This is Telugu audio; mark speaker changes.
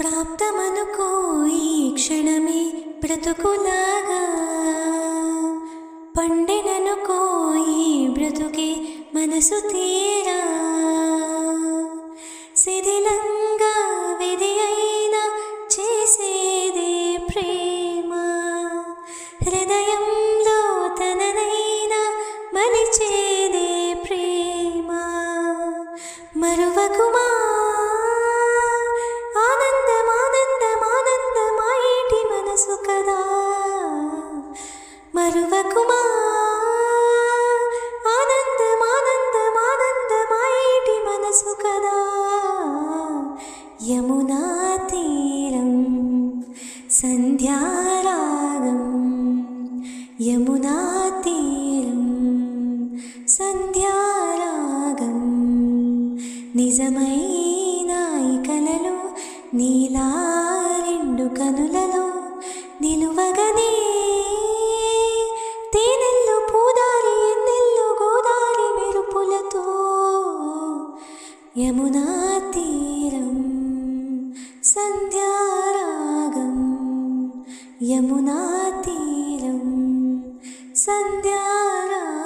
Speaker 1: ప్రాప్తమనుకో ఈ క్షణమే బ్రతుకులాగా, పండెననుకో ఈ బ్రతుకే మనసు తీరా. శిథిలంగా విధి అయినా చేసేదే ప్రేమ, హృదయంలో తననైనా మలిచేదే ప్రేమ. మరువకుమా ఆనందమానందమానందమాయేటి మనసు కదా, మరువకుమా ఆనందమానందమానందమాయేటి మనసు కదా. యమునా తీరం సంధ్యారాగం, యమునా తీరం సంధ్యారాగం. నిజమైన ఈ కలలో నీలా రెండు కనులలో నిలువగనే, తేనెల్లు పూదారి ఎన్నెల్లు గోదారి మెరుపులతో. యమునా తీరం సంధ్యారాగం, యమునా తీరం సంధ్యారాగం.